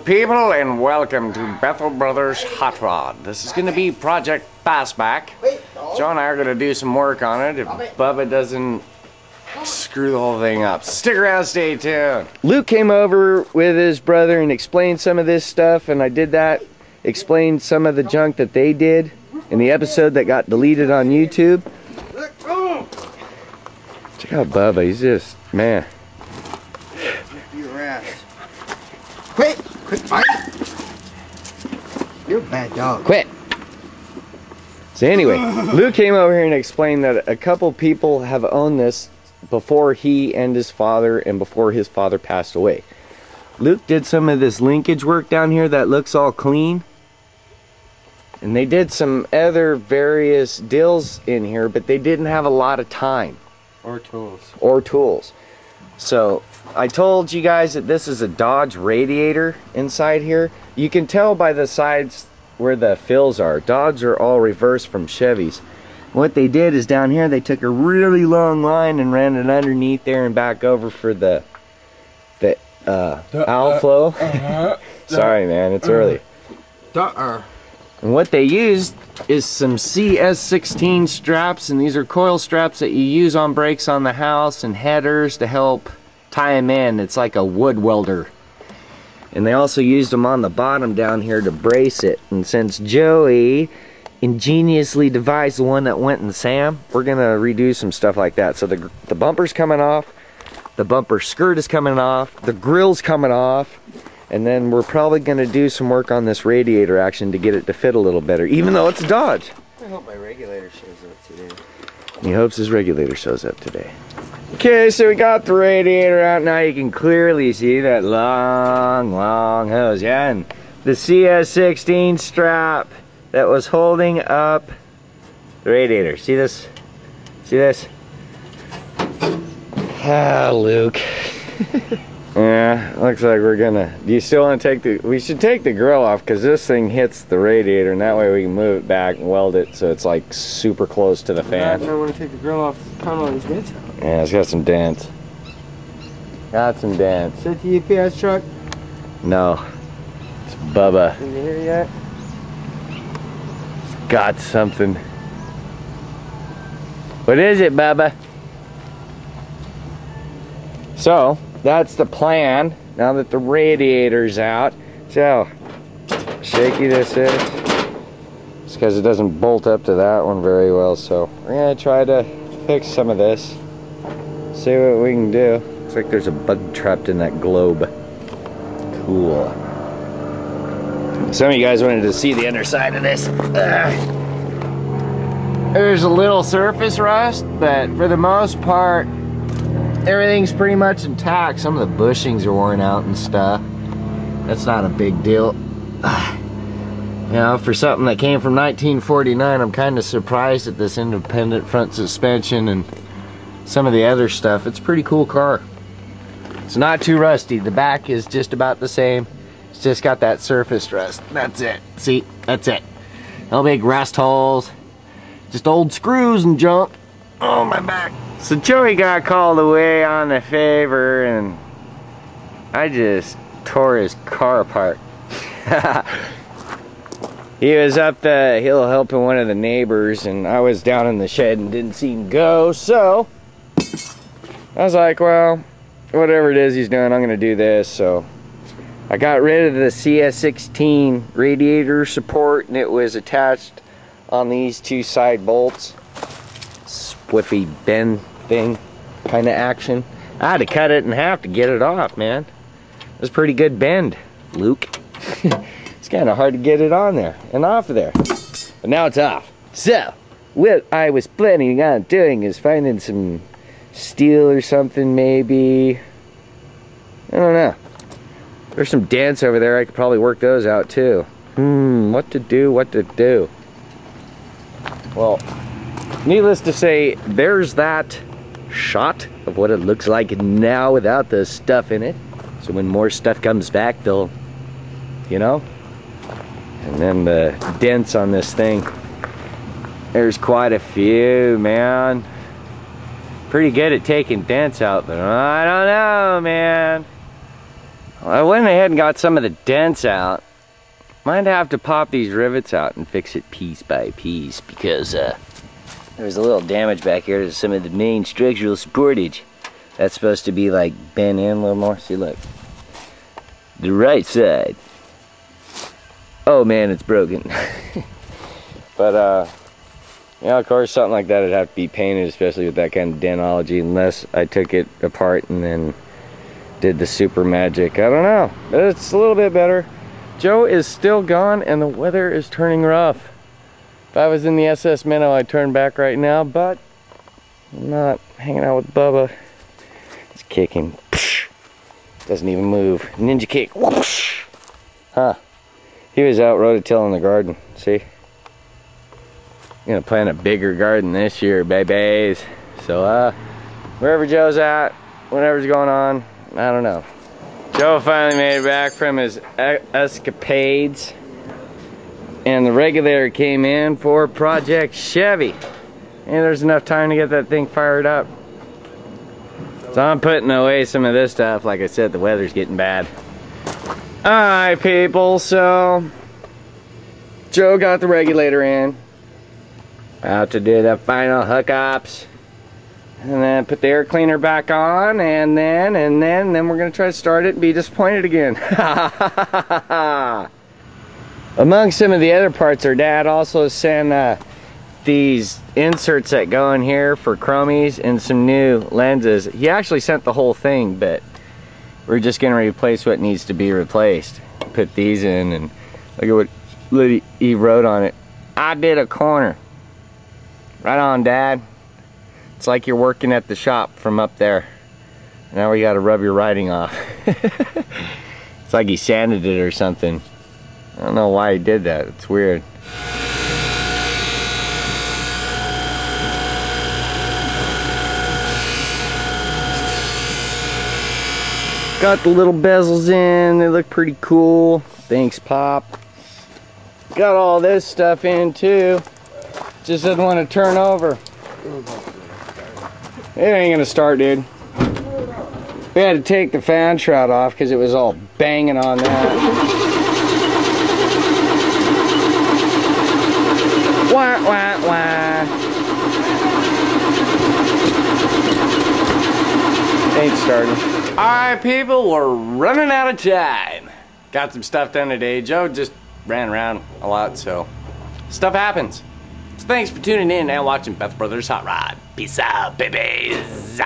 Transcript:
people, and welcome to Bethel Brothers Hot Rod. This is going to be Project FastBack. Joe and I are going to do some work on it if Bubba doesn't screw the whole thing up. Stick around, stay tuned. Luke came over with his brother and explained some of this stuff, and I did that. Explained some of the junk that they did in the episode that got deleted on YouTube. Check out Bubba, he's just, man. Your ass. Quit! Quit fighting! You're a bad dog. Quit! So anyway, Luke came over here and explained that a couple people have owned this before he and his father and before his father passed away. Luke did some of this linkage work down here that looks all clean. And they did some other various deals in here, but they didn't have a lot of time. Or tools. Or tools. So I told you guys that this is a Dodge Radiator inside here. You can tell by the sides where the fills are. Dodge are all reversed from Chevys. What they did is down here they took a really long line and ran it underneath there and back over for the outflow. Sorry man, it's early. And what they used is some CS16 straps, and these are coil straps that you use on brakes on the house and headers to help tie them in. It's like a wood welder. And they also used them on the bottom down here to brace it. And since Joey ingeniously devised the one that went in Sam, we're gonna redo some stuff like that. So the bumper's coming off, the bumper skirt is coming off, the grill's coming off, and then we're probably gonna do some work on this radiator action to get it to fit a little better, even though it's a Dodge. I hope my regulator shows up today. He hopes his regulator shows up today. Okay, so we got the radiator out now. You can clearly see that long hose, yeah, and the CS16 strap that was holding up the radiator. See this? See this? Ah, Luke. Yeah, looks like we're gonna. Do you still want to take the? We should take the grill off because this thing hits the radiator, and that way we can move it back and weld it so it's like super close to the fan. I want to take the grill off. Count all these dents out. Yeah, it's got some dents. Got some dents. Is that the UPS truck? No, it's Bubba. Did you hear yet? It's got something. What is it, Bubba? So that's the plan. Now that the radiator's out. So shaky this is. It's because it doesn't bolt up to that one very well. So we're gonna try to fix some of this. See what we can do. Looks like there's a bug trapped in that globe. Cool. Some of you guys wanted to see the underside of this. There's a little surface rust, but for the most part, everything's pretty much intact. Some of the bushings are worn out and stuff. That's not a big deal. You know, for something that came from 1949, I'm kind of surprised at this independent front suspension and some of the other stuff. It's a pretty cool car. It's not too rusty. The back is just about the same. It's just got that surface rust. That's it. See, that's it. No big rust holes. Just old screws and junk. Oh, my back. So Joey got called away on a favor, and I just tore his car apart. He was up the hill helping one of the neighbors, and I was down in the shed and didn't see him go, so I was like, well, whatever it is he's doing, I'm gonna do this. So I got rid of the CS16 radiator support, and it was attached on these two side bolts. Swiffy bend thing kind of action. I had to cut it in half to get it off, man. It was a pretty good bend, Luke. It's kind of hard to get it on there and off of there, but now it's off. So what I was planning on doing is finding some steel or something, maybe. I don't know. There's some dents over there. I could probably work those out too. What to do, what to do. Well, needless to say, there's that shot of what it looks like now without the stuff in it. So when more stuff comes back, they'll, you know. And then the dents on this thing. There's quite a few, man. Pretty good at taking dents out, but I don't know, man. I went ahead and got some of the dents out. Might have to pop these rivets out and fix it piece by piece because there's a little damage back here to some of the main structural supportage. That's supposed to be like bent in a little more. See, look. The right side. Oh man, it's broken. But yeah, of course something like that would have to be painted, especially with that kind of dentology, unless I took it apart and then did the super magic. I don't know, but it's a little bit better. Joe is still gone and the weather is turning rough. If I was in the SS Minnow, I'd turn back right now, but I'm not hanging out with Bubba. It's kicking. Doesn't even move. Ninja kick. Whoosh. Huh. He was out rototilling the garden. See? I'm gonna plant a bigger garden this year, babies. So wherever Joe's at, whatever's going on, I don't know. Joe finally made it back from his escapades. And the regulator came in for Project Chevy. And there's enough time to get that thing fired up. So I'm putting away some of this stuff. Like I said, the weather's getting bad. Alright people, so Joe got the regulator in. About to do the final hookups. And then put the air cleaner back on, and then we're gonna try to start it and be disappointed again. Among some of the other parts, our dad also sent these inserts that go in here for chromies and some new lenses. He actually sent the whole thing, but we're just gonna replace what needs to be replaced. Put these in, and look at what he wrote on it. I did a corner. Right on, Dad. It's like you're working at the shop from up there. Now we gotta rub your writing off. It's like he sanded it or something. I don't know why he did that. It's weird. Got the little bezels in. They look pretty cool. Thanks, Pop. Got all this stuff in too. Just doesn't want to turn over. It ain't gonna start, dude. We had to take the fan shroud off because it was all banging on that. Wah, wah, wah. Ain't starting. Alright people, we're running out of time. Got some stuff done today. Joe just ran around a lot, so stuff happens. So thanks for tuning in and watching Bethel Brothers Hot Rod. Peace out, babies.